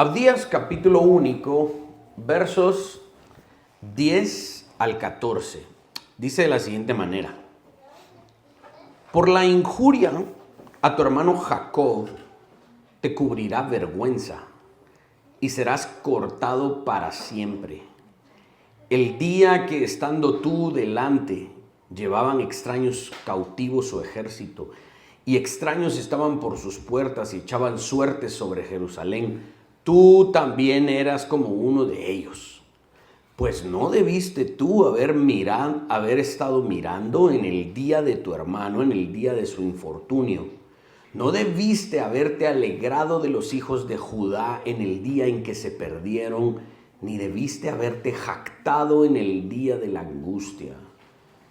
Abdías capítulo único, versos 10 al 14. Dice de la siguiente manera: por la injuria a tu hermano Jacob te cubrirá vergüenza y serás cortado para siempre. El día que estando tú delante llevaban extraños cautivos su ejército, y extraños estaban por sus puertas y echaban suertes sobre Jerusalén, tú también eras como uno de ellos. Pues no debiste tú haber estado mirando en el día de tu hermano, en el día de su infortunio. No debiste haberte alegrado de los hijos de Judá en el día en que se perdieron, ni debiste haberte jactado en el día de la angustia.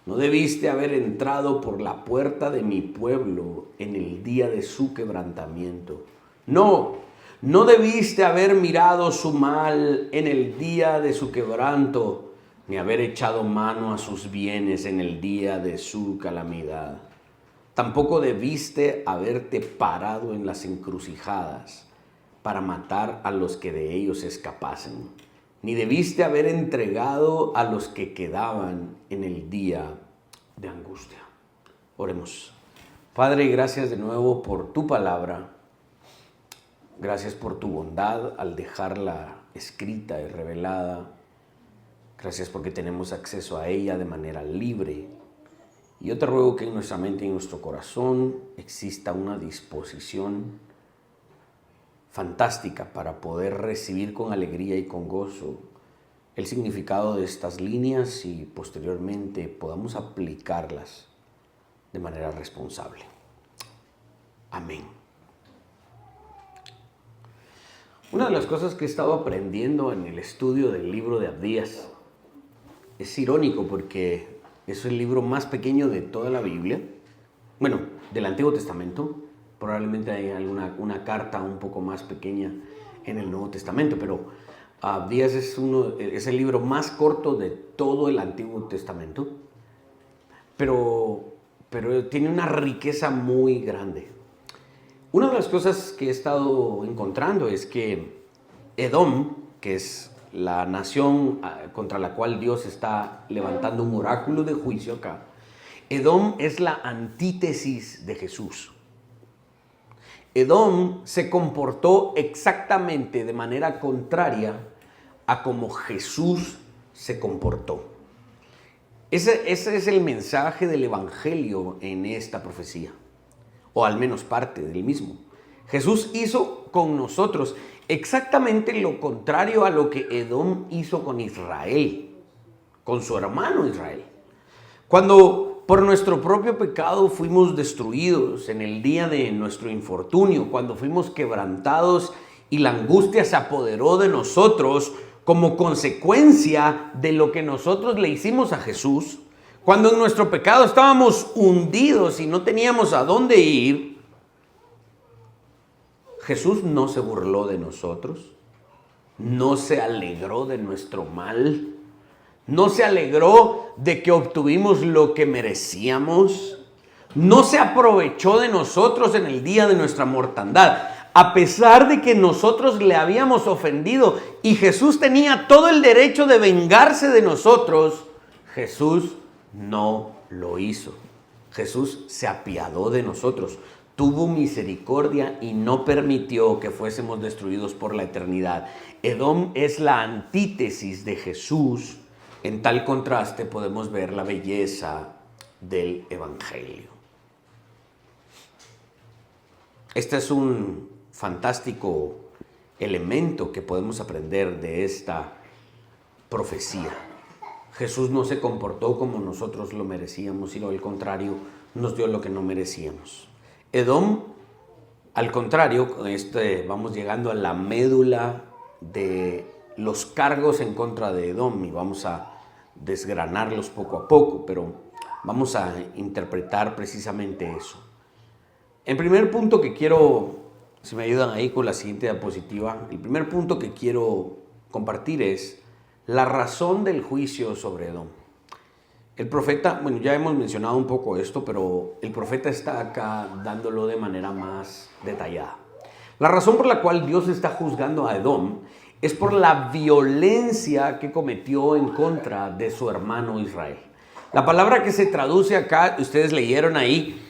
No debiste haber entrado por la puerta de mi pueblo en el día de su quebrantamiento. No debiste haber mirado su mal en el día de su quebranto, ni haber echado mano a sus bienes en el día de su calamidad. Tampoco debiste haberte parado en las encrucijadas para matar a los que de ellos escapasen, ni debiste haber entregado a los que quedaban en el día de angustia. Oremos. Padre, gracias de nuevo por tu palabra. Gracias por tu bondad al dejarla escrita y revelada. Gracias porque tenemos acceso a ella de manera libre. Y yo te ruego que en nuestra mente y en nuestro corazón exista una disposición fantástica para poder recibir con alegría y con gozo el significado de estas líneas y posteriormente podamos aplicarlas de manera responsable. Amén. Una de las cosas que he estado aprendiendo en el estudio del libro de Abdías es irónico porque es el libro más pequeño de toda la Biblia, bueno, del Antiguo Testamento. Probablemente hay una carta un poco más pequeña en el Nuevo Testamento, pero Abdías es el libro más corto de todo el Antiguo Testamento, pero tiene una riqueza muy grande. Una de las cosas que he estado encontrando es que Edom, que es la nación contra la cual Dios está levantando un oráculo de juicio acá, Edom es la antítesis de Jesús. Edom se comportó exactamente de manera contraria a como Jesús se comportó. Ese es el mensaje del Evangelio en esta profecía, o al menos parte del mismo. Jesús hizo con nosotros exactamente lo contrario a lo que Edom hizo con Israel, con su hermano Israel. Cuando por nuestro propio pecado fuimos destruidos en el día de nuestro infortunio, cuando fuimos quebrantados y la angustia se apoderó de nosotros como consecuencia de lo que nosotros le hicimos a Jesús, cuando en nuestro pecado estábamos hundidos y no teníamos a dónde ir, Jesús no se burló de nosotros, no se alegró de nuestro mal, no se alegró de que obtuvimos lo que merecíamos, no se aprovechó de nosotros en el día de nuestra mortandad, a pesar de que nosotros le habíamos ofendido y Jesús tenía todo el derecho de vengarse de nosotros. Jesús no lo hizo. Jesús se apiadó de nosotros, tuvo misericordia y no permitió que fuésemos destruidos por la eternidad. Edom es la antítesis de Jesús. En tal contraste podemos ver la belleza del Evangelio. Este es un fantástico elemento que podemos aprender de esta profecía. Jesús no se comportó como nosotros lo merecíamos, sino al contrario, nos dio lo que no merecíamos. Edom, al contrario, vamos llegando a la médula de los cargos en contra de Edom y vamos a desgranarlos poco a poco, pero vamos a interpretar precisamente eso. El primer punto que quiero, si me ayudan ahí con la siguiente diapositiva, el primer punto que quiero compartir es la razón del juicio sobre Edom. El profeta, bueno, ya hemos mencionado un poco esto, pero el profeta está acá dándolo de manera más detallada. La razón por la cual Dios está juzgando a Edom es por la violencia que cometió en contra de su hermano Israel. La palabra que se traduce acá, ustedes leyeron ahí,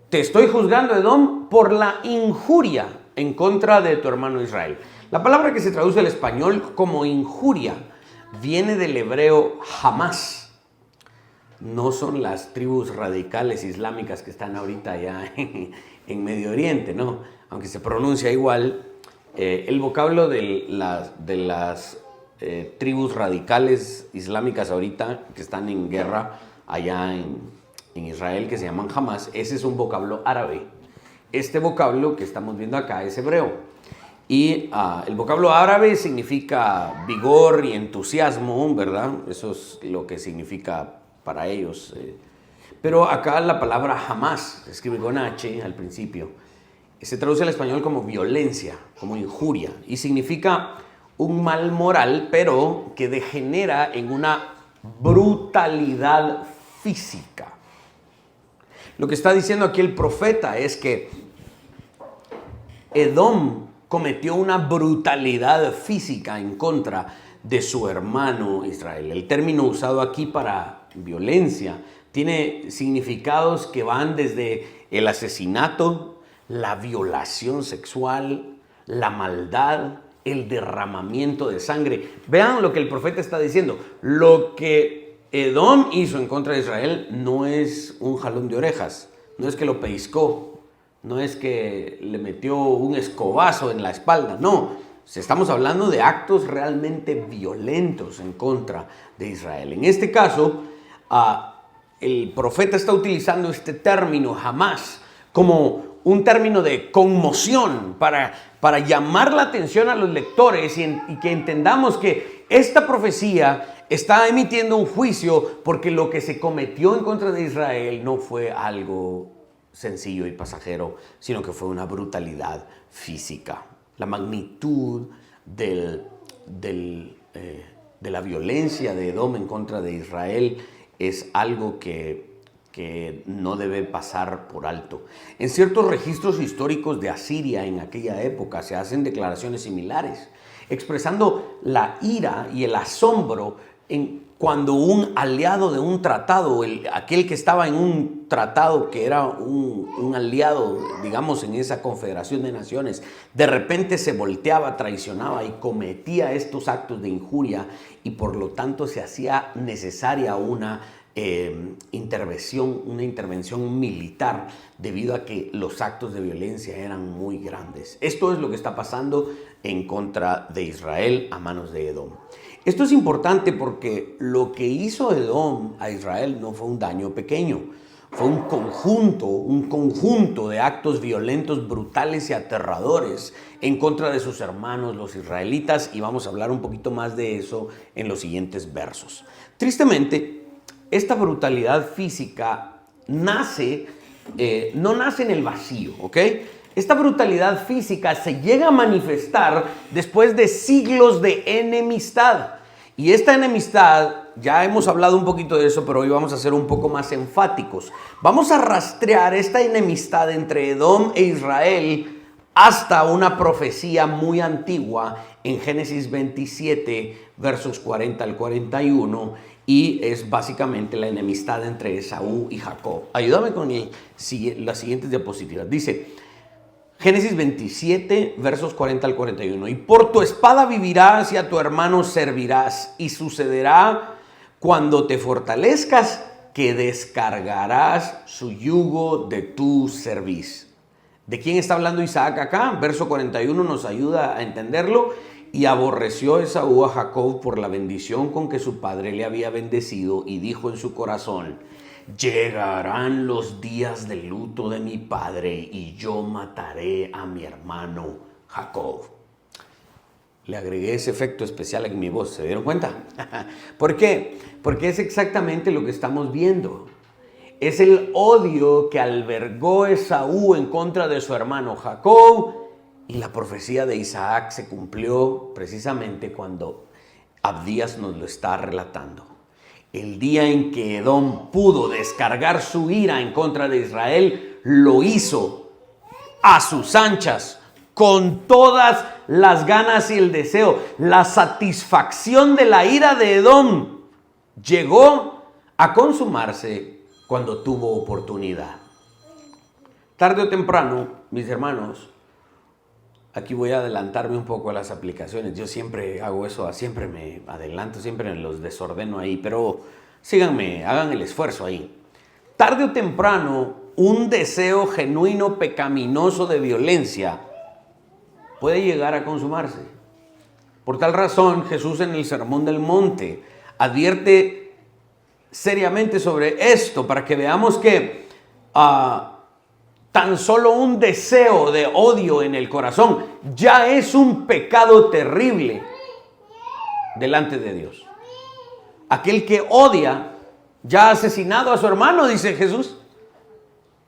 te estoy juzgando, Edom, por la injuria en contra de tu hermano Israel. La palabra que se traduce al español como injuria viene del hebreo Hamas. No son las tribus radicales islámicas que están ahorita allá en Medio Oriente, no. Aunque se pronuncia igual, el vocablo de las tribus radicales islámicas ahorita que están en guerra allá en Israel, que se llaman Hamas, ese es un vocablo árabe. Este vocablo que estamos viendo acá es hebreo. Y el vocablo árabe significa vigor y entusiasmo, ¿verdad? Eso es lo que significa para ellos. Pero acá la palabra Hamas, se escribe con H al principio, se traduce al español como violencia, como injuria, y significa un mal moral, pero que degenera en una brutalidad física. Lo que está diciendo aquí el profeta es que Edom cometió una brutalidad física en contra de su hermano Israel. El término usado aquí para violencia tiene significados que van desde el asesinato, la violación sexual, la maldad, el derramamiento de sangre. Vean lo que el profeta está diciendo. Lo que Edom hizo en contra de Israel no es un jalón de orejas, no es que lo pellizcó, no es que le metió un escobazo en la espalda, no. Estamos hablando de actos realmente violentos en contra de Israel. En este caso, el profeta está utilizando este término Hamas como un término de conmoción para llamar la atención a los lectores y que entendamos que esta profecía está emitiendo un juicio porque lo que se cometió en contra de Israel no fue algo sencillo y pasajero, sino que fue una brutalidad física. La magnitud de la violencia de Edom en contra de Israel es algo que no debe pasar por alto. En ciertos registros históricos de Asiria en aquella época se hacen declaraciones similares, expresando la ira y el asombro cuando un aliado de un tratado, aquel que estaba en un tratado que era un aliado, digamos, en esa confederación de naciones, de repente se volteaba, traicionaba y cometía estos actos de injuria, y por lo tanto se hacía necesaria una intervención militar debido a que los actos de violencia eran muy grandes. Esto es lo que está pasando en contra de Israel a manos de Edom. Esto es importante porque lo que hizo Edom a Israel no fue un daño pequeño, fue un conjunto de actos violentos, brutales y aterradores en contra de sus hermanos los israelitas, y vamos a hablar un poquito más de eso en los siguientes versos. Tristemente, esta brutalidad física no nace en el vacío, ¿ok? Esta brutalidad física se llega a manifestar después de siglos de enemistad. Y esta enemistad, ya hemos hablado un poquito de eso, pero hoy vamos a ser un poco más enfáticos. Vamos a rastrear esta enemistad entre Edom e Israel hasta una profecía muy antigua en Génesis 27, versos 40 al 41, y es básicamente la enemistad entre Esaú y Jacob. Ayúdame con las siguientes diapositivas. Dice Génesis 27, versos 40 al 41. Y por tu espada vivirás y a tu hermano servirás, y sucederá cuando te fortalezcas que descargarás su yugo de tu cerviz. ¿De quién está hablando Isaac acá? Verso 41 nos ayuda a entenderlo. Y aborreció Esaú a Jacob por la bendición con que su padre le había bendecido, y dijo en su corazón: llegarán los días de luto de mi padre y yo mataré a mi hermano Jacob. Le agregué ese efecto especial en mi voz, ¿se dieron cuenta? ¿Por qué? Porque es exactamente lo que estamos viendo. Es el odio que albergó Esaú en contra de su hermano Jacob, y la profecía de Isaac se cumplió precisamente cuando Abdías nos lo está relatando. El día en que Edom pudo descargar su ira en contra de Israel, lo hizo a sus anchas con todas las ganas y el deseo. La satisfacción de la ira de Edom llegó a consumarse cuando tuvo oportunidad. Tarde o temprano, mis hermanos, aquí voy a adelantarme un poco a las aplicaciones. Yo siempre hago eso, siempre me adelanto, siempre los desordeno ahí, pero síganme, hagan el esfuerzo ahí. Tarde o temprano, un deseo genuino, pecaminoso de violencia puede llegar a consumarse. Por tal razón, Jesús en el Sermón del Monte advierte seriamente sobre esto para que veamos que tan solo un deseo de odio en el corazón ya es un pecado terrible delante de Dios. Aquel que odia ya ha asesinado a su hermano, dice Jesús.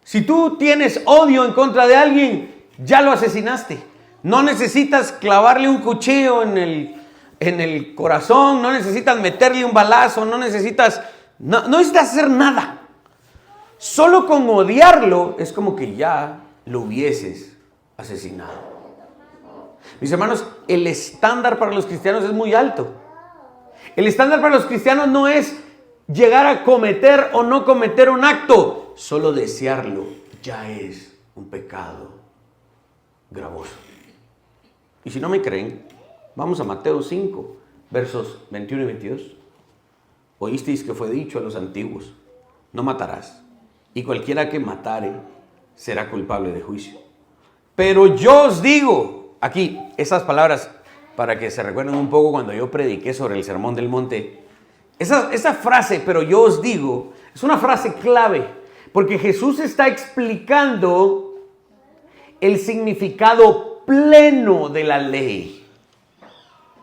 Si tú tienes odio en contra de alguien, ya lo asesinaste. No necesitas clavarle un cuchillo en el corazón, no necesitas meterle un balazo, no necesitas hacer nada. Solo con odiarlo es como que ya lo hubieses asesinado. Mis hermanos, el estándar para los cristianos es muy alto. El estándar para los cristianos no es llegar a cometer o no cometer un acto. Solo desearlo ya es un pecado gravoso. Y si no me creen, vamos a Mateo 5, versos 21 y 22. Oísteis que fue dicho a los antiguos: no matarás, y cualquiera que matare será culpable de juicio. Pero yo os digo, aquí, esas palabras, para que se recuerden un poco cuando yo prediqué sobre el Sermón del Monte, esa frase, pero yo os digo, es una frase clave, porque Jesús está explicando el significado pleno de la ley.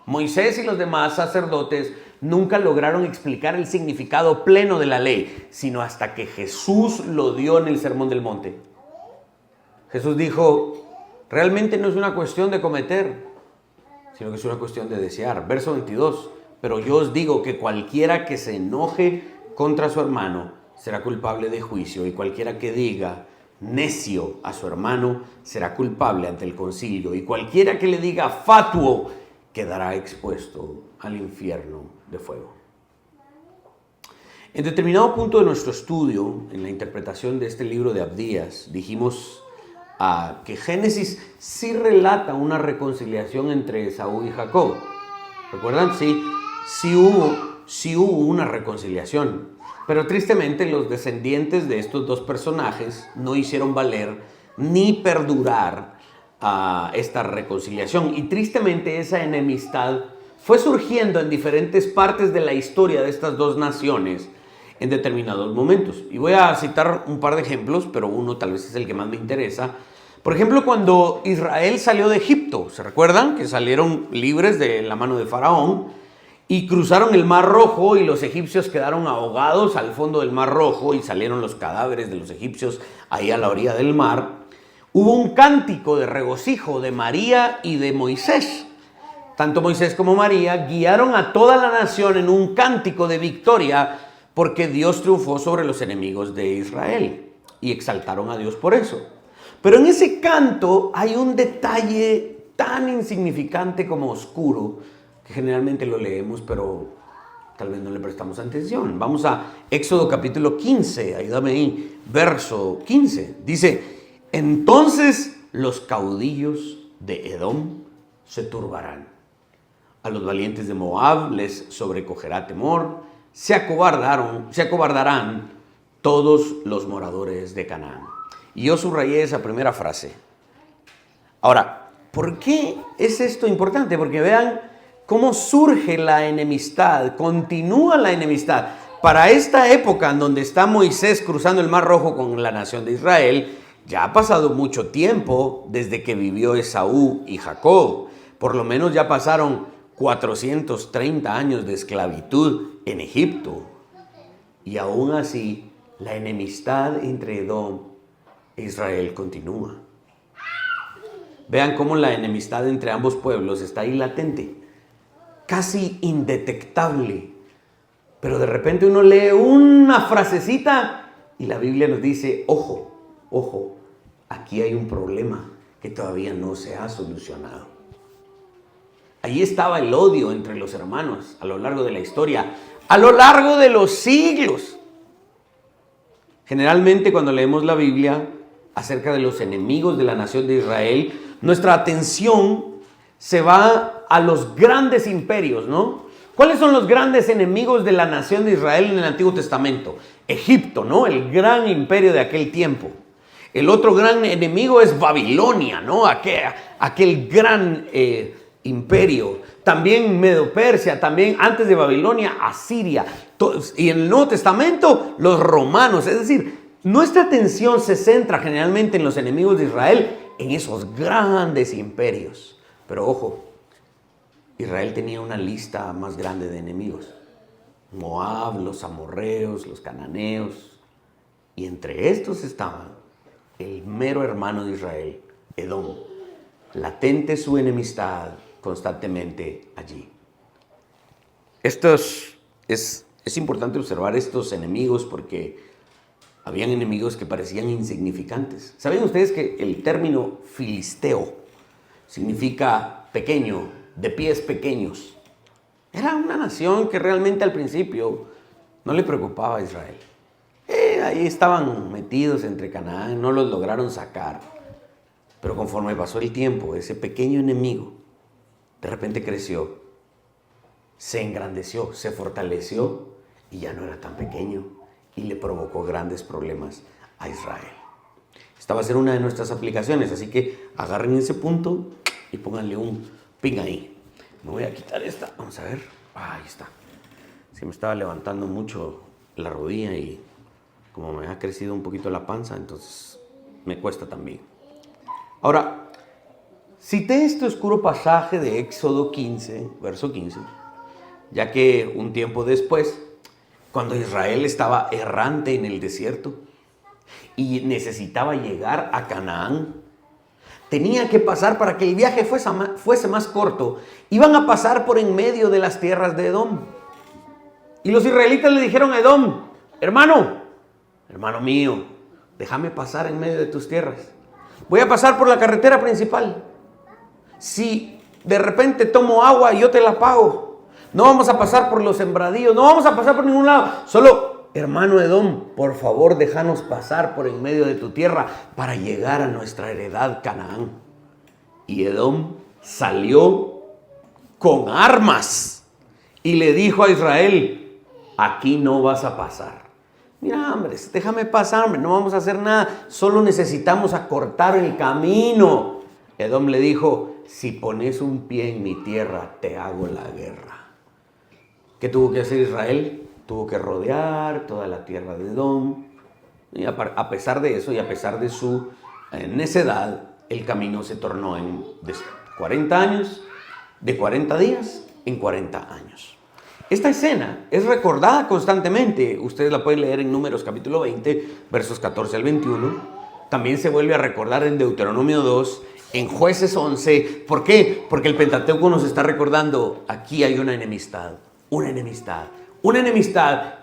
Moisés y los demás sacerdotes nunca lograron explicar el significado pleno de la ley, sino hasta que Jesús lo dio en el Sermón del Monte. Jesús dijo, realmente no es una cuestión de cometer, sino que es una cuestión de desear. Verso 22, pero yo os digo que cualquiera que se enoje contra su hermano será culpable de juicio, y cualquiera que diga necio a su hermano será culpable ante el concilio, y cualquiera que le diga fatuo quedará expuesto al infierno de fuego. En determinado punto de nuestro estudio, en la interpretación de este libro de Abdías, dijimos que Génesis sí relata una reconciliación entre Esaú y Jacob. ¿Recuerdan? Sí hubo una reconciliación. Pero tristemente los descendientes de estos dos personajes no hicieron valer ni perdurar esta reconciliación. Y tristemente esa enemistad fue surgiendo en diferentes partes de la historia de estas dos naciones en determinados momentos. Y voy a citar un par de ejemplos, pero uno tal vez es el que más me interesa. Por ejemplo, cuando Israel salió de Egipto, ¿se recuerdan? Que salieron libres de la mano de Faraón y cruzaron el Mar Rojo, y los egipcios quedaron ahogados al fondo del Mar Rojo y salieron los cadáveres de los egipcios ahí a la orilla del mar. Hubo un cántico de regocijo de María y de Moisés. Tanto Moisés como María guiaron a toda la nación en un cántico de victoria porque Dios triunfó sobre los enemigos de Israel, y exaltaron a Dios por eso. Pero en ese canto hay un detalle tan insignificante como oscuro que generalmente lo leemos, pero tal vez no le prestamos atención. Vamos a Éxodo capítulo 15, ayúdame ahí, verso 15. Dice, entonces los caudillos de Edom se turbarán. A los valientes de Moab les sobrecogerá temor, se acobardarán todos los moradores de Canaán. Y yo subrayé esa primera frase. Ahora, ¿por qué es esto importante? Porque vean cómo surge la enemistad, continúa la enemistad. Para esta época en donde está Moisés cruzando el Mar Rojo con la nación de Israel, ya ha pasado mucho tiempo desde que vivió Esaú y Jacob. Por lo menos ya pasaron 430 años de esclavitud en Egipto. Y aún así, la enemistad entre Edom e Israel continúa. Vean cómo la enemistad entre ambos pueblos está ahí latente, casi indetectable. Pero de repente uno lee una frasecita y la Biblia nos dice, ojo, aquí hay un problema que todavía no se ha solucionado. Ahí estaba el odio entre los hermanos a lo largo de la historia, a lo largo de los siglos. Generalmente cuando leemos la Biblia acerca de los enemigos de la nación de Israel, nuestra atención se va a los grandes imperios, ¿no? ¿Cuáles son los grandes enemigos de la nación de Israel en el Antiguo Testamento? Egipto, ¿no? El gran imperio de aquel tiempo. El otro gran enemigo es Babilonia, ¿no? Aquel gran imperio. También Medo-Persia, también antes de Babilonia, Asiria. Y en el Nuevo Testamento, los romanos. Es decir, nuestra atención se centra generalmente en los enemigos de Israel, en esos grandes imperios. Pero ojo, Israel tenía una lista más grande de enemigos. Moab, los amorreos, los cananeos. Y entre estos estaban el mero hermano de Israel, Edom. Latente su enemistad constantemente allí. Es importante observar estos enemigos porque habían enemigos que parecían insignificantes. ¿Saben ustedes que el término filisteo significa pequeño, de pies pequeños? Era una nación que realmente al principio no le preocupaba a Israel. Ahí estaban metidos entre Canaán, no los lograron sacar. Pero conforme pasó el tiempo, ese pequeño enemigo de repente creció, se engrandeció, se fortaleció y ya no era tan pequeño y le provocó grandes problemas a Israel. Esta va a ser una de nuestras aplicaciones, así que agarren ese punto y pónganle un pin ahí. Me voy a quitar esta, vamos a ver, ahí está. Se me estaba levantando mucho la rodilla y como me ha crecido un poquito la panza, entonces me cuesta también. Ahora, cité este oscuro pasaje de Éxodo 15, verso 15, ya que un tiempo después, cuando Israel estaba errante en el desierto y necesitaba llegar a Canaán, tenía que pasar para que el viaje fuese más corto. Iban a pasar por en medio de las tierras de Edom. Y los israelitas le dijeron a Edom: hermano mío, déjame pasar en medio de tus tierras. Voy a pasar por la carretera principal. Si de repente tomo agua, yo te la pago. No vamos a pasar por los sembradíos, no vamos a pasar por ningún lado. Solo, hermano Edom, por favor, déjanos pasar por en medio de tu tierra para llegar a nuestra heredad Canaán. Y Edom salió con armas y le dijo a Israel: aquí no vas a pasar. Mira, hombre, déjame pasar, hombre, no vamos a hacer nada, solo necesitamos acortar el camino. Edom le dijo: si pones un pie en mi tierra, te hago la guerra. ¿Qué tuvo que hacer Israel? Tuvo que rodear toda la tierra de Edom. Y a pesar de eso y a pesar de su necedad, el camino se tornó de 40 años, de 40 días en 40 años. Esta escena es recordada constantemente. Ustedes la pueden leer en Números capítulo 20, versos 14 al 21. También se vuelve a recordar en Deuteronomio 2, en Jueces 11. ¿Por qué? Porque el Pentateuco nos está recordando: aquí hay una enemistad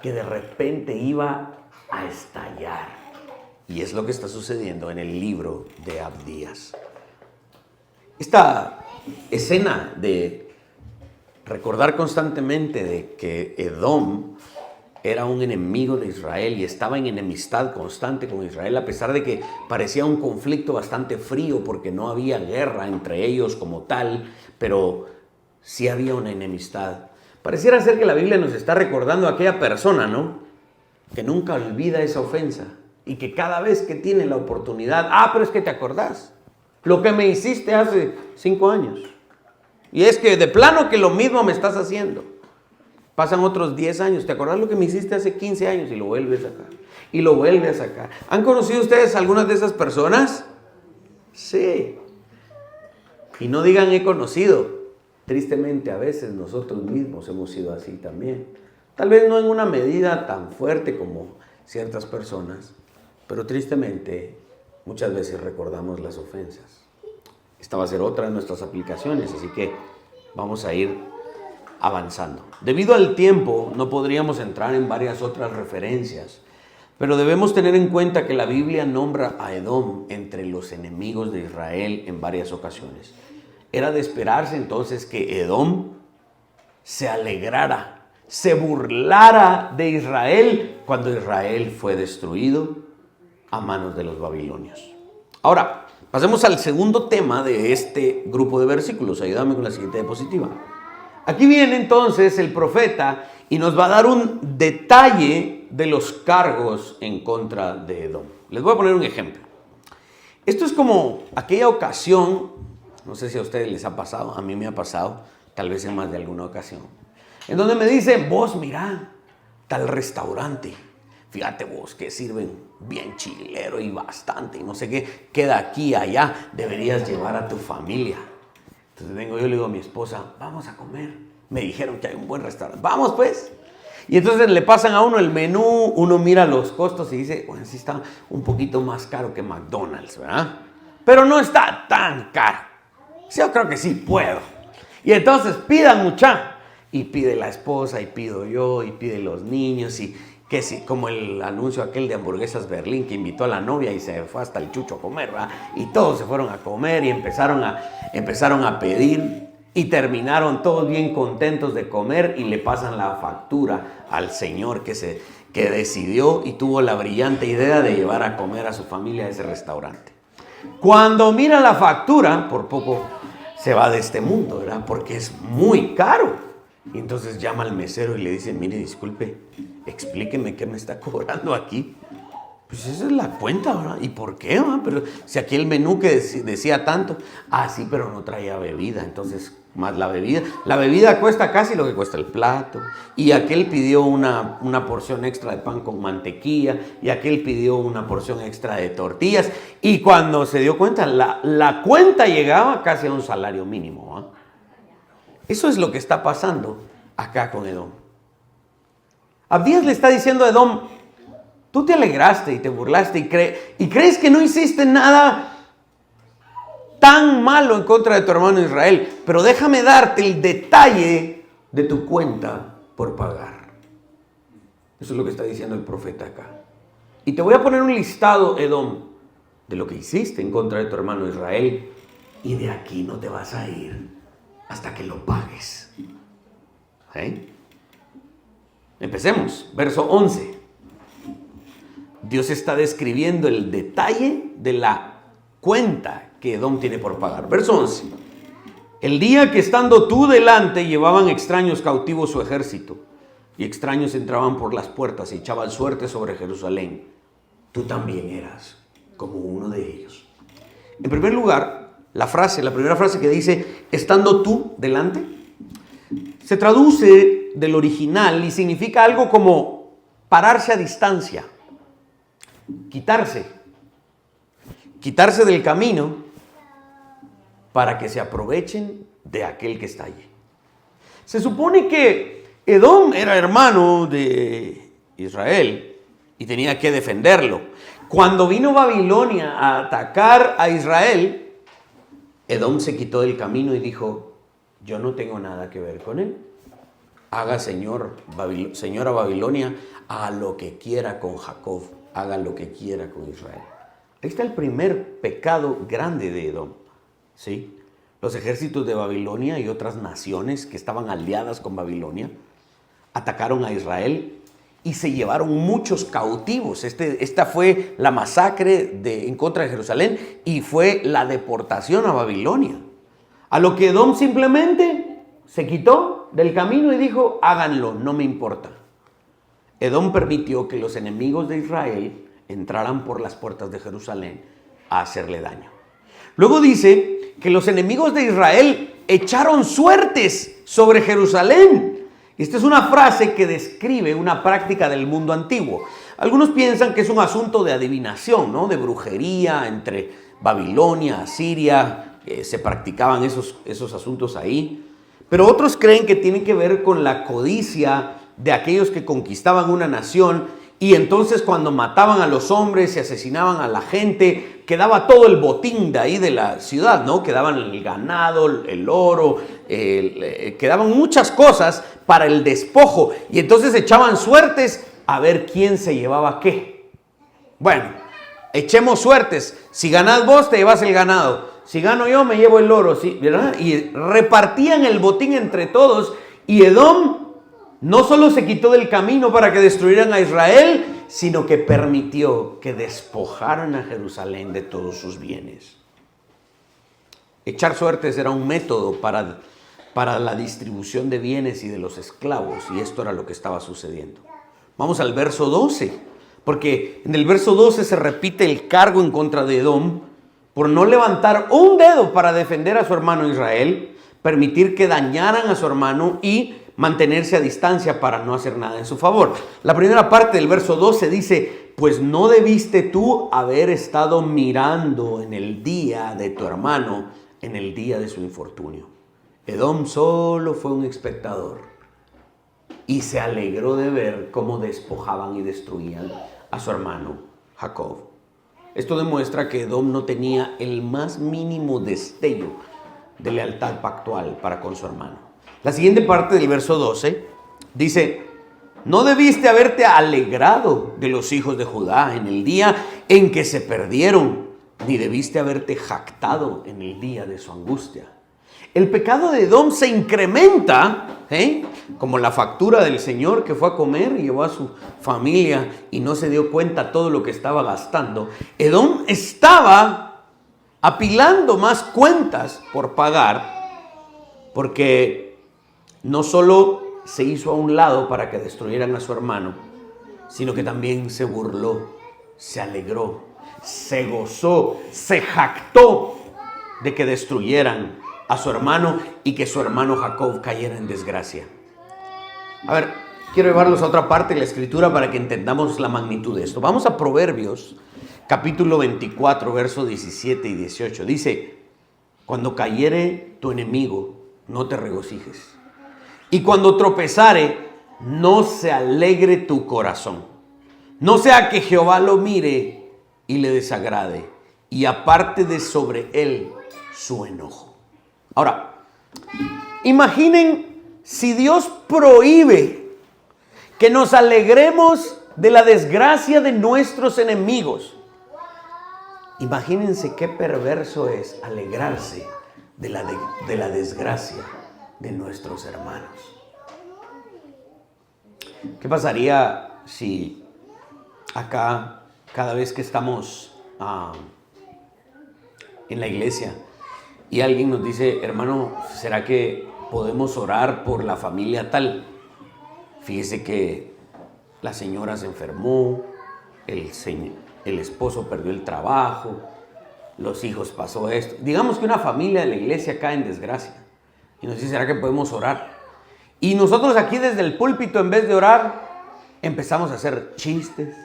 que de repente iba a estallar. Y es lo que está sucediendo en el libro de Abdías. Esta escena de recordar constantemente de que Edom era un enemigo de Israel y estaba en enemistad constante con Israel, a pesar de que parecía un conflicto bastante frío porque no había guerra entre ellos como tal, pero sí había una enemistad. Pareciera ser que la Biblia nos está recordando a aquella persona, ¿no?, que nunca olvida esa ofensa y que cada vez que tiene la oportunidad: pero es que te acordás lo que me hiciste hace 5 años. Y es que de plano que lo mismo me estás haciendo. Pasan otros 10 años. ¿Te acordás lo que me hiciste hace 15 años? Y lo vuelves a sacar. Y lo vuelves a sacar. ¿Han conocido ustedes algunas de esas personas? Sí. Y no digan he conocido. Tristemente a veces nosotros mismos hemos sido así también. Tal vez no en una medida tan fuerte como ciertas personas, pero tristemente muchas veces recordamos las ofensas. Esta va a ser otra de nuestras aplicaciones, así que vamos a ir avanzando. Debido al tiempo, no podríamos entrar en varias otras referencias, Pero debemos tener en cuenta que la Biblia nombra a Edom entre los enemigos de Israel en varias ocasiones. Era de esperarse entonces que Edom se alegrara, se burlara de Israel cuando Israel fue destruido a manos de los babilonios. Ahora, pasemos al segundo tema de este grupo de versículos. Ayúdame con la siguiente diapositiva. Aquí viene entonces el profeta y nos va a dar un detalle de los cargos en contra de Edom. Les voy a poner un ejemplo. Esto es como aquella ocasión, no sé si a ustedes les ha pasado, a mí me ha pasado, tal vez en más de alguna ocasión, en donde me dicen, vos mira, tal restaurante, fíjate vos que sirven bien chilero y bastante, y no sé qué, queda aquí, allá, deberías llevar a tu familia. Entonces vengo yo y le digo a mi esposa, vamos a comer. Me dijeron que hay un buen restaurante. Vamos pues. Y entonces le pasan a uno el menú, uno mira los costos y dice, bueno, sí está un poquito más caro que McDonald's, ¿verdad? Pero no está tan caro. Sí, yo creo que sí puedo. Y entonces pidan mucha. Y pide la esposa, y pido yo, y pide los niños, y que sí, como el anuncio aquel de Hamburguesas Berlín que invitó a la novia y se fue hasta el chucho a comer, ¿verdad? Y todos se fueron a comer y empezaron a pedir y terminaron todos bien contentos de comer y le pasan la factura al señor que decidió y tuvo la brillante idea de llevar a comer a su familia a ese restaurante. Cuando mira la factura, por poco se va de este mundo, ¿verdad? Porque es muy caro. Y entonces llama al mesero y le dice, mire, disculpe, explíqueme qué me está cobrando aquí. Pues esa es la cuenta, ¿verdad? ¿Y por qué, verdad? Pero si aquí el menú que decía tanto, sí, pero no traía bebida, entonces más la bebida cuesta casi lo que cuesta el plato, y aquel pidió una porción extra de pan con mantequilla, y aquel pidió una porción extra de tortillas, y cuando se dio cuenta, la cuenta llegaba casi a un salario mínimo, ¿verdad? Eso es lo que está pasando acá con Edom. Abdías le está diciendo a Edom, tú te alegraste y te burlaste y crees que no hiciste nada tan malo en contra de tu hermano Israel, pero déjame darte el detalle de tu cuenta por pagar. Eso es lo que está diciendo el profeta acá. Y te voy a poner un listado, Edom, de lo que hiciste en contra de tu hermano Israel, y de aquí no te vas a ir hasta que lo pagues. ¿Sí? Empecemos, verso 11. Dios está describiendo el detalle de la cuenta que Edom tiene por pagar. Verso 11. El día que estando tú delante llevaban extraños cautivos su ejército, y extraños entraban por las puertas y echaban suerte sobre Jerusalén, tú también eras como uno de ellos. En primer lugar, la primera frase que dice, estando tú delante, se traduce del original y significa algo como pararse a distancia, quitarse del camino para que se aprovechen de aquel que está allí. Se supone que Edom era hermano de Israel y tenía que defenderlo. Cuando vino Babilonia a atacar a Israel, Edom se quitó del camino y dijo, yo no tengo nada que ver con él. Haga señora Babilonia, haga lo que quiera con Jacob, haga lo que quiera con Israel. Ahí está el primer pecado grande de Edom, ¿sí? Los ejércitos de Babilonia y otras naciones que estaban aliadas con Babilonia atacaron a Israel y se llevaron muchos cautivos. Esta fue la masacre en contra de Jerusalén y fue la deportación a Babilonia. A lo que Edom simplemente se quitó del camino y dijo, háganlo, no me importa. Edom permitió que los enemigos de Israel entraran por las puertas de Jerusalén a hacerle daño. Luego dice que los enemigos de Israel echaron suertes sobre Jerusalén. Esta es una frase que describe una práctica del mundo antiguo. Algunos piensan que es un asunto de adivinación, ¿no? De brujería entre Babilonia, Asiria, se practicaban esos asuntos ahí. Pero otros creen que tiene que ver con la codicia de aquellos que conquistaban una nación y entonces cuando mataban a los hombres y asesinaban a la gente, quedaba todo el botín de ahí de la ciudad, ¿no? Quedaban el ganado, el oro, quedaban muchas cosas para el despojo y entonces echaban suertes a ver quién se llevaba qué. Bueno, echemos suertes. Si ganás vos, te llevas el ganado. Si gano yo, me llevo el oro. ¿Sí? ¿Verdad? Y repartían el botín entre todos. Y Edom no solo se quitó del camino para que destruyeran a Israel, sino que permitió que despojaran a Jerusalén de todos sus bienes. Echar suertes era un método para la distribución de bienes y de los esclavos, y esto era lo que estaba sucediendo. Vamos al verso 12, porque en el verso 12 se repite el cargo en contra de Edom por no levantar un dedo para defender a su hermano Israel, permitir que dañaran a su hermano y mantenerse a distancia para no hacer nada en su favor. La primera parte del verso 12 dice: pues no debiste tú haber estado mirando en el día de tu hermano, en el día de su infortunio. Edom solo fue un espectador y se alegró de ver cómo despojaban y destruían a su hermano Jacob. Esto demuestra que Edom no tenía el más mínimo destello de lealtad pactual para con su hermano. La siguiente parte del verso 12 dice: no debiste haberte alegrado de los hijos de Judá en el día en que se perdieron, ni debiste haberte jactado en el día de su angustia. El pecado de Edom se incrementa, como la factura del señor que fue a comer y llevó a su familia y no se dio cuenta todo lo que estaba gastando. Edom estaba apilando más cuentas por pagar, porque no solo se hizo a un lado para que destruyeran a su hermano, sino que también se burló, se alegró, se gozó, se jactó de que destruyeran a su hermano y que su hermano Jacob cayera en desgracia. A ver, quiero llevarlos a otra parte de la escritura para que entendamos la magnitud de esto. Vamos a Proverbios, capítulo 24, versos 17 y 18. Dice: cuando cayere tu enemigo, no te regocijes. Y cuando tropezare, no se alegre tu corazón. No sea que Jehová lo mire y le desagrade, y aparte de sobre él su enojo. Ahora, imaginen si Dios prohíbe que nos alegremos de la desgracia de nuestros enemigos. Imagínense qué perverso es alegrarse de la desgracia de nuestros hermanos. ¿Qué pasaría si acá, cada vez que estamos en la iglesia y alguien nos dice: hermano, ¿será que podemos orar por la familia tal? Fíjese que la señora se enfermó, el esposo perdió el trabajo, los hijos pasó esto. Digamos que una familia de la iglesia cae en desgracia. Y nos dice: ¿será que podemos orar? Y nosotros aquí desde el púlpito, en vez de orar, empezamos a hacer chistes,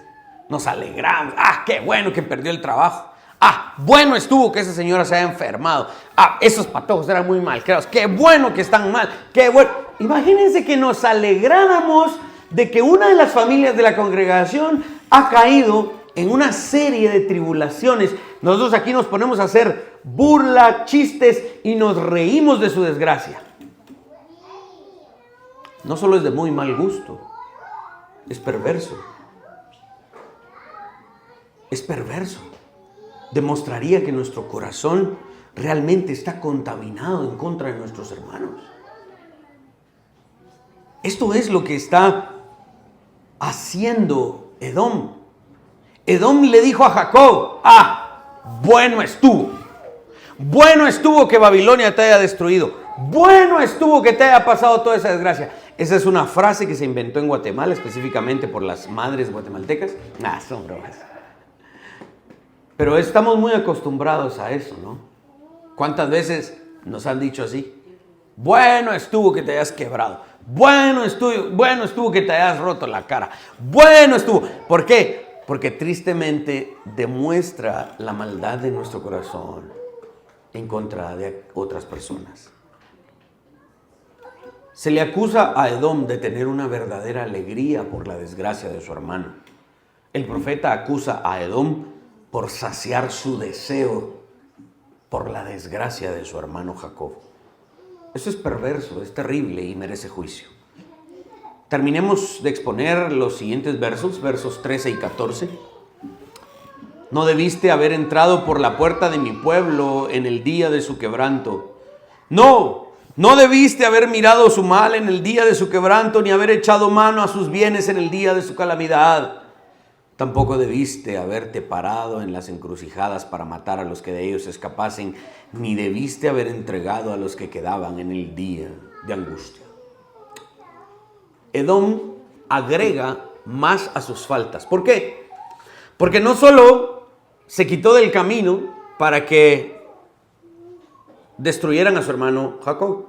nos alegramos. ¡Ah, qué bueno que perdió el trabajo! ¡Ah, bueno estuvo que esa señora se haya enfermado! ¡Ah, esos patojos eran muy mal creados! ¡Qué bueno que están mal! ¡Qué bueno! Imagínense que nos alegráramos de que una de las familias de la congregación ha caído en una serie de tribulaciones. Nosotros aquí nos ponemos a hacer burla, chistes y nos reímos de su desgracia. No solo es de muy mal gusto, es perverso. Es perverso. Demostraría que nuestro corazón realmente está contaminado en contra de nuestros hermanos. Esto es lo que está haciendo Edom. Edom le dijo a Jacob: ¡ah, bueno estuvo! Bueno estuvo que Babilonia te haya destruido. Bueno estuvo que te haya pasado toda esa desgracia. Esa es una frase que se inventó en Guatemala, específicamente por las madres guatemaltecas. Son bromas. Pero estamos muy acostumbrados a eso, ¿no? ¿Cuántas veces nos han dicho así? Bueno estuvo que te hayas quebrado. Bueno estuvo que te hayas roto la cara. Bueno estuvo. ¿Por qué? Porque tristemente demuestra la maldad de nuestro corazón en contra de otras personas. Se le acusa a Edom de tener una verdadera alegría por la desgracia de su hermano. El profeta acusa a Edom por saciar su deseo por la desgracia de su hermano Jacob. Eso es perverso, es terrible y merece juicio. Terminemos de exponer los siguientes versos 13 y 14. No debiste haber entrado por la puerta de mi pueblo en el día de su quebranto. No debiste haber mirado su mal en el día de su quebranto, ni haber echado mano a sus bienes en el día de su calamidad. Tampoco debiste haberte parado en las encrucijadas para matar a los que de ellos escapasen, ni debiste haber entregado a los que quedaban en el día de angustia. Edom agrega más a sus faltas. ¿Por qué? Porque no solo se quitó del camino para que destruyeran a su hermano Jacob,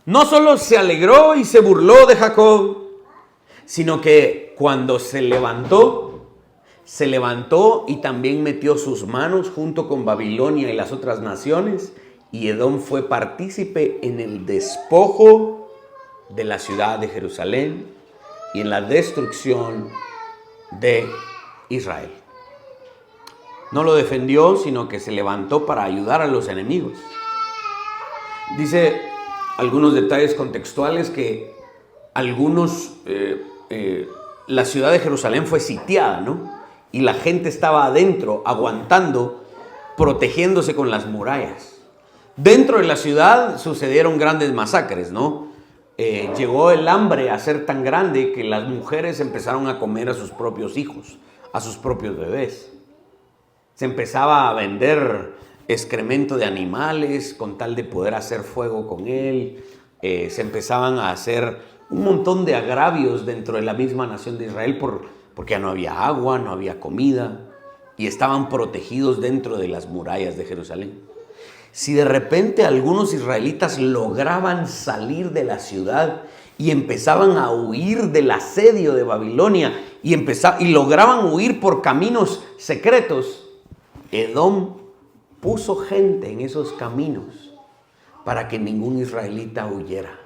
no solo se alegró y se burló de Jacob, sino que cuando se levantó y también metió sus manos junto con Babilonia y las otras naciones, y Edom fue partícipe en el despojo de la ciudad de Jerusalén y en la destrucción de Israel. No lo defendió, sino que se levantó para ayudar a los enemigos. Dice algunos detalles contextuales que la ciudad de Jerusalén fue sitiada, ¿no? Y la gente estaba adentro, aguantando, protegiéndose con las murallas. Dentro de la ciudad sucedieron grandes masacres, ¿no? Llegó el hambre a ser tan grande que las mujeres empezaron a comer a sus propios hijos, a sus propios bebés. Se empezaba a vender excremento de animales con tal de poder hacer fuego con él. Se empezaban a hacer un montón de agravios dentro de la misma nación de Israel porque ya no había agua, no había comida y estaban protegidos dentro de las murallas de Jerusalén. Si de repente algunos israelitas lograban salir de la ciudad y empezaban a huir del asedio de Babilonia y lograban huir por caminos secretos, Edom puso gente en esos caminos para que ningún israelita huyera.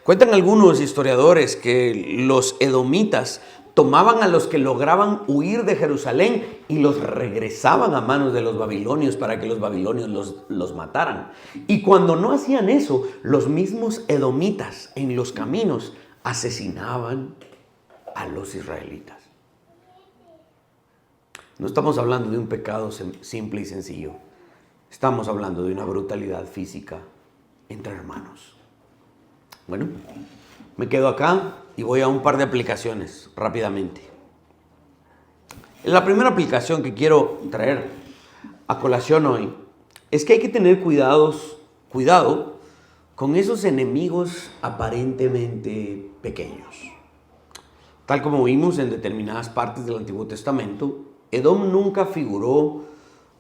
Cuentan algunos historiadores que los edomitas tomaban a los que lograban huir de Jerusalén y los regresaban a manos de los babilonios para que los babilonios los mataran. Y cuando no hacían eso, los mismos edomitas en los caminos asesinaban a los israelitas. No estamos hablando de un pecado simple y sencillo. Estamos hablando de una brutalidad física entre hermanos. Bueno, me quedo acá y voy a un par de aplicaciones rápidamente. La primera aplicación que quiero traer a colación hoy es que hay que tener cuidado con esos enemigos aparentemente pequeños. Tal como vimos en determinadas partes del Antiguo Testamento, Edom nunca figuró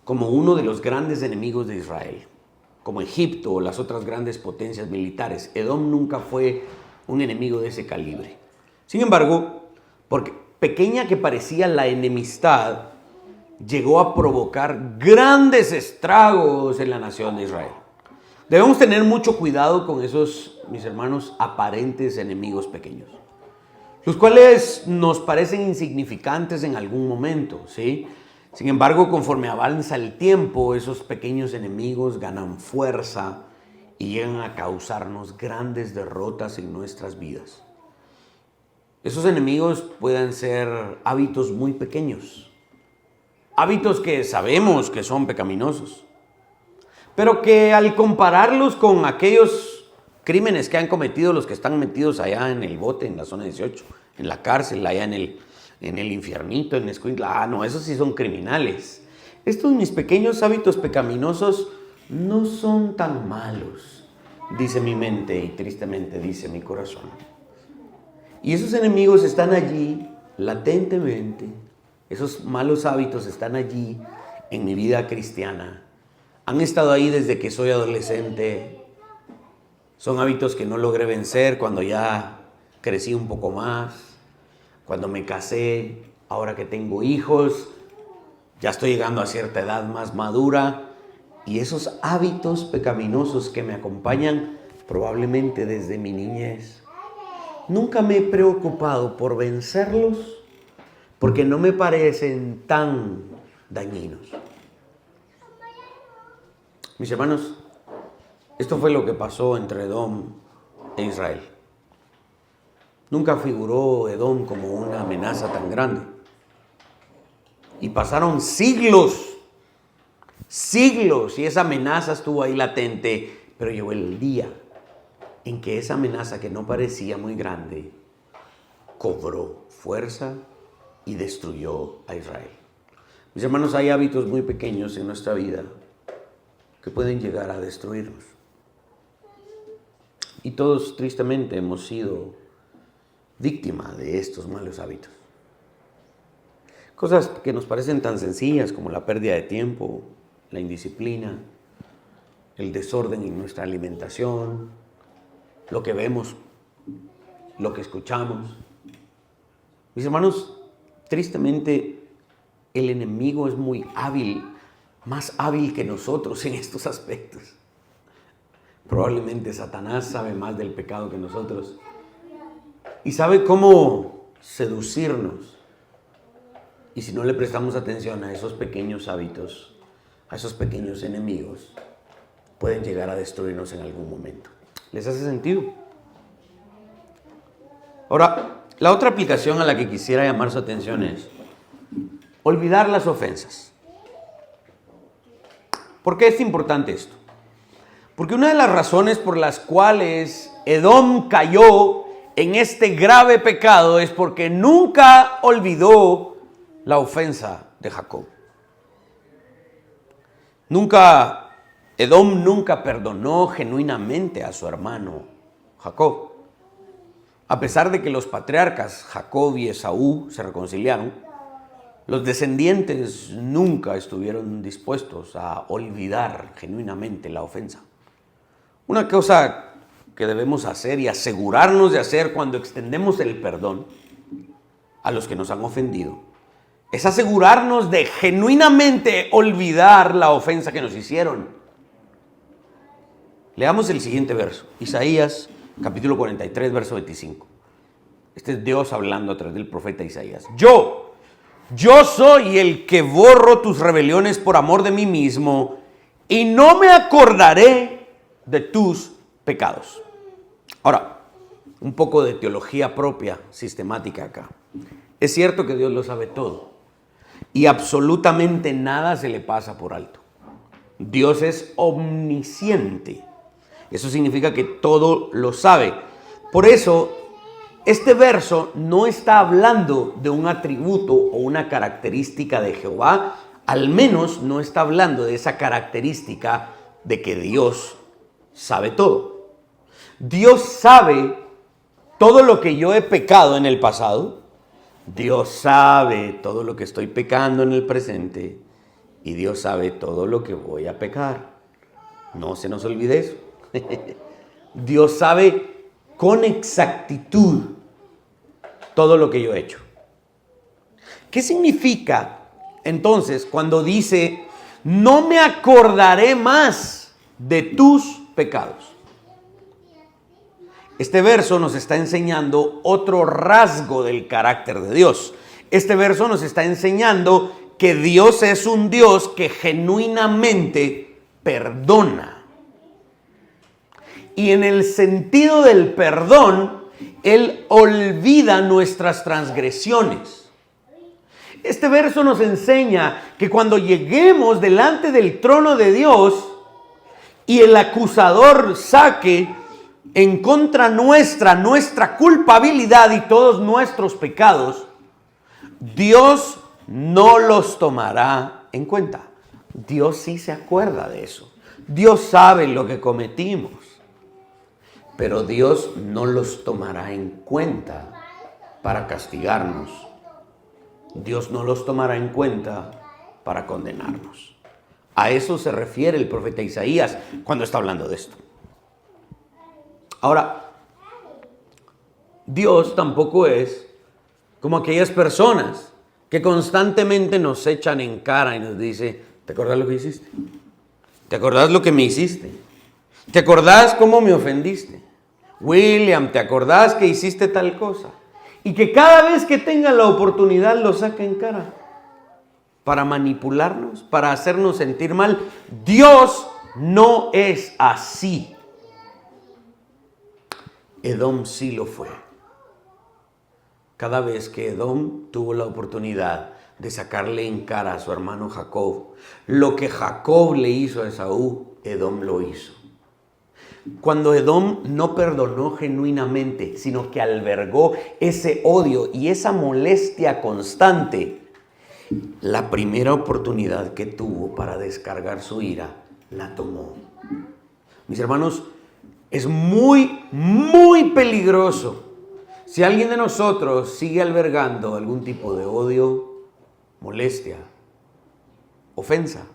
como uno de los grandes enemigos de Israel, como Egipto o las otras grandes potencias militares. Edom nunca fue un enemigo de ese calibre. Sin embargo, porque pequeña que parecía la enemistad, llegó a provocar grandes estragos en la nación de Israel. Debemos tener mucho cuidado con esos, mis hermanos, aparentes enemigos pequeños, los cuales nos parecen insignificantes en algún momento, ¿sí? Sin embargo, conforme avanza el tiempo, esos pequeños enemigos ganan fuerza y llegan a causarnos grandes derrotas en nuestras vidas. Esos enemigos pueden ser hábitos muy pequeños, hábitos que sabemos que son pecaminosos, pero que al compararlos con aquellos crímenes que han cometido los que están metidos allá en el bote, en la zona 18, en la cárcel, allá en el infiernito, en Escuintla, no, esos sí son criminales. Estos mis pequeños hábitos pecaminosos no son tan malos, dice mi mente y tristemente dice mi corazón. Y esos enemigos están allí latentemente, esos malos hábitos están allí en mi vida cristiana. Han estado ahí desde que soy adolescente. Son hábitos que no logré vencer cuando ya crecí un poco más, cuando me casé, ahora que tengo hijos, ya estoy llegando a cierta edad más madura. Y esos hábitos pecaminosos que me acompañan probablemente desde mi niñez, nunca me he preocupado por vencerlos porque no me parecen tan dañinos. Mis hermanos, esto fue lo que pasó entre Edom e Israel. Nunca figuró Edom como una amenaza tan grande. Y pasaron siglos, siglos, y esa amenaza estuvo ahí latente, pero llegó el día en que esa amenaza que no parecía muy grande, cobró fuerza y destruyó a Israel. Mis hermanos, hay hábitos muy pequeños en nuestra vida que pueden llegar a destruirnos. Y todos tristemente hemos sido víctimas de estos malos hábitos. Cosas que nos parecen tan sencillas como la pérdida de tiempo, la indisciplina, el desorden en nuestra alimentación, lo que vemos, lo que escuchamos. Mis hermanos, tristemente el enemigo es muy hábil, más hábil que nosotros en estos aspectos. Probablemente Satanás sabe más del pecado que nosotros y sabe cómo seducirnos. Y si no le prestamos atención a esos pequeños hábitos, a esos pequeños enemigos, pueden llegar a destruirnos en algún momento. ¿Les hace sentido? Ahora, la otra aplicación a la que quisiera llamar su atención es olvidar las ofensas. ¿Por qué es importante esto? Porque una de las razones por las cuales Edom cayó en este grave pecado es porque nunca olvidó la ofensa de Jacob. Edom nunca perdonó genuinamente a su hermano Jacob. A pesar de que los patriarcas Jacob y Esaú se reconciliaron, los descendientes nunca estuvieron dispuestos a olvidar genuinamente la ofensa. Una cosa que debemos hacer y asegurarnos de hacer cuando extendemos el perdón a los que nos han ofendido es asegurarnos de genuinamente olvidar la ofensa que nos hicieron. Leamos el siguiente verso, Isaías capítulo 43, verso 25. Este es Dios hablando a través del profeta Isaías. Yo soy el que borro tus rebeliones por amor de mí mismo y no me acordaré de tus pecados. Ahora, un poco de teología propia, sistemática acá. Es cierto que Dios lo sabe todo y absolutamente nada se le pasa por alto. Dios es omnisciente. Eso significa que todo lo sabe. Por eso, este verso no está hablando de un atributo o una característica de Jehová, al menos no está hablando de esa característica de que Dios sabe todo. Dios sabe todo lo que yo he pecado en el pasado. Dios sabe todo lo que estoy pecando en el presente. Y Dios sabe todo lo que voy a pecar. No se nos olvide eso. Dios sabe con exactitud todo lo que yo he hecho. ¿Qué significa entonces cuando dice, no me acordaré más de tus pecados? Este verso nos está enseñando otro rasgo del carácter de Dios. Este verso nos está enseñando que Dios es un Dios que genuinamente perdona. Y en el sentido del perdón, Él olvida nuestras transgresiones. Este verso nos enseña que cuando lleguemos delante del trono de Dios y el acusador saque en contra nuestra culpabilidad y todos nuestros pecados, Dios no los tomará en cuenta. Dios sí se acuerda de eso. Dios sabe lo que cometimos, pero Dios no los tomará en cuenta para castigarnos. Dios no los tomará en cuenta para condenarnos. A eso se refiere el profeta Isaías cuando está hablando de esto. Ahora, Dios tampoco es como aquellas personas que constantemente nos echan en cara y nos dice, ¿te acordás lo que hiciste? ¿Te acordás lo que me hiciste? ¿Te acordás cómo me ofendiste? William, ¿te acordás que hiciste tal cosa? Y que cada vez que tenga la oportunidad lo saca en cara para manipularnos, para hacernos sentir mal. Dios no es así. Edom sí lo fue. Cada vez que Edom tuvo la oportunidad de sacarle en cara a su hermano Jacob lo que Jacob le hizo a Esaú, Edom lo hizo. Cuando Edom no perdonó genuinamente, sino que albergó ese odio y esa molestia constante, la primera oportunidad que tuvo para descargar su ira, la tomó. Mis hermanos, es muy, muy peligroso si alguien de nosotros sigue albergando algún tipo de odio, molestia, ofensa.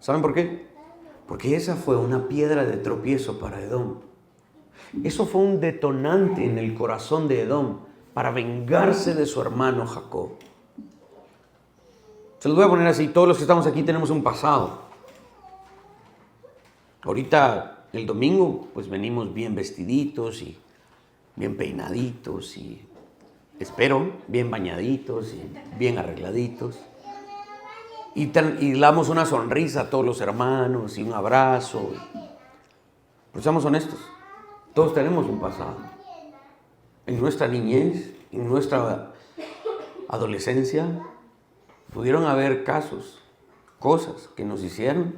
¿Saben por qué? Porque esa fue una piedra de tropiezo para Edom. Eso fue un detonante en el corazón de Edom para vengarse de su hermano Jacob. Se los voy a poner así, todos los que estamos aquí tenemos un pasado. Ahorita, el domingo, pues venimos bien vestiditos y bien peinaditos y, espero, bien bañaditos y bien arregladitos. Y damos una sonrisa a todos los hermanos y un abrazo. Pero seamos honestos, todos tenemos un pasado. En nuestra niñez, en nuestra adolescencia, pudieron haber casos, cosas que nos hicieron.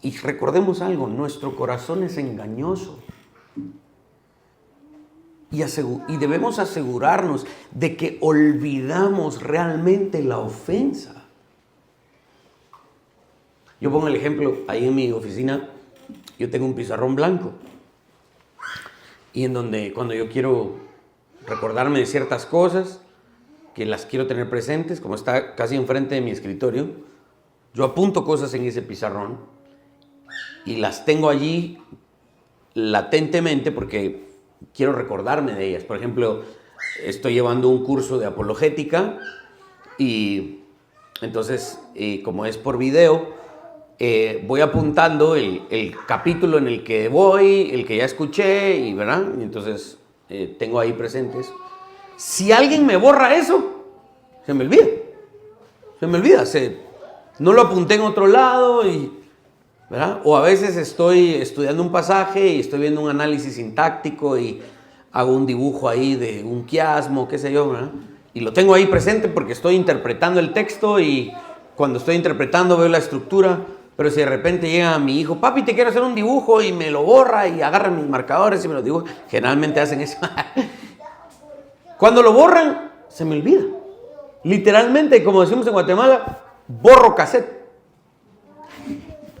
Y recordemos algo, nuestro corazón es engañoso. Y debemos asegurarnos de que olvidamos realmente la ofensa. Yo pongo el ejemplo, ahí en mi oficina, yo tengo un pizarrón blanco. Y en donde cuando yo quiero recordarme de ciertas cosas, que las quiero tener presentes, como está casi enfrente de mi escritorio, yo apunto cosas en ese pizarrón y las tengo allí latentemente porque quiero recordarme de ellas. Por ejemplo, estoy llevando un curso de apologética y entonces, como es por video, voy apuntando el capítulo en el que voy, el que ya escuché, y ¿verdad? Y entonces tengo ahí presentes. Si alguien me borra eso, se me olvida. No lo apunté en otro lado, ¿verdad? O a veces estoy estudiando un pasaje y estoy viendo un análisis sintáctico y hago un dibujo ahí de un quiasmo, qué sé yo, ¿verdad? Y lo tengo ahí presente porque estoy interpretando el texto y cuando estoy interpretando veo la estructura. Pero si de repente llega mi hijo, papi, te quiero hacer un dibujo, y me lo borra y agarra mis marcadores y me lo dibuja, generalmente hacen eso. Cuando lo borran, se me olvida. Literalmente, como decimos en Guatemala, borro cassette.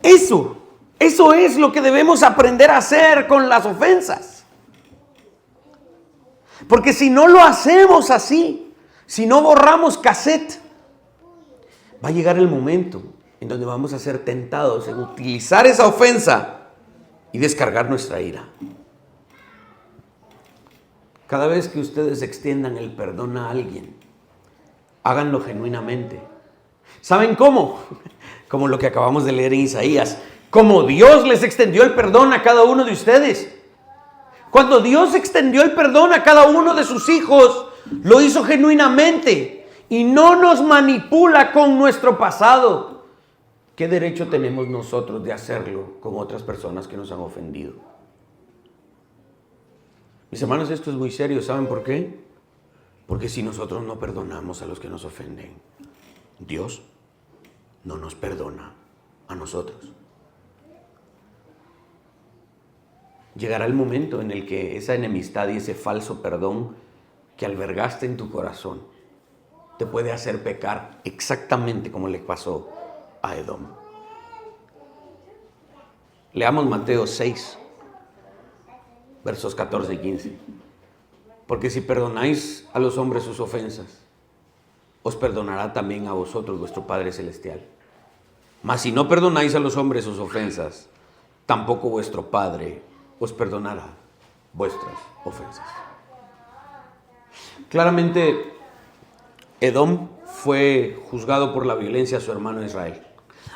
Eso es lo que debemos aprender a hacer con las ofensas. Porque si no lo hacemos así, si no borramos cassette, va a llegar el momento en donde vamos a ser tentados en utilizar esa ofensa y descargar nuestra ira. Cada vez que ustedes extiendan el perdón a alguien, háganlo genuinamente. ¿Saben cómo? Como lo que acabamos de leer en Isaías. Como Dios les extendió el perdón a cada uno de ustedes. Cuando Dios extendió el perdón a cada uno de sus hijos, lo hizo genuinamente y no nos manipula con nuestro pasado. ¿Qué derecho tenemos nosotros de hacerlo con otras personas que nos han ofendido? Mis hermanos, esto es muy serio. ¿Saben por qué? Porque si nosotros no perdonamos a los que nos ofenden, Dios no nos perdona a nosotros. Llegará el momento en el que esa enemistad y ese falso perdón que albergaste en tu corazón te puede hacer pecar exactamente como le pasó a Edom. Leamos Mateo 6, versos 14 y 15. Porque si perdonáis a los hombres sus ofensas, os perdonará también a vosotros vuestro Padre Celestial. Mas si no perdonáis a los hombres sus ofensas, tampoco vuestro Padre os perdonará vuestras ofensas. Claramente, Edom fue juzgado por la violencia a su hermano Israel.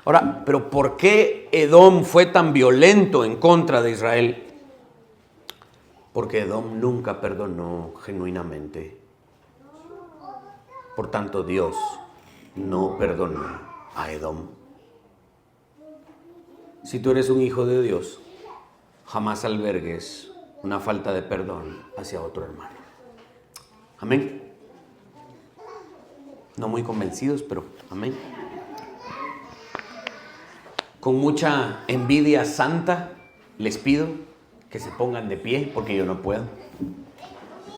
Ahora, ¿pero por qué Edom fue tan violento en contra de Israel? Porque Edom nunca perdonó genuinamente. Por tanto, Dios no perdonó a Edom. Si tú eres un hijo de Dios, jamás albergues una falta de perdón hacia otro hermano. Amén. No muy convencidos, pero amén. Con mucha envidia santa les pido que se pongan de pie porque yo no puedo.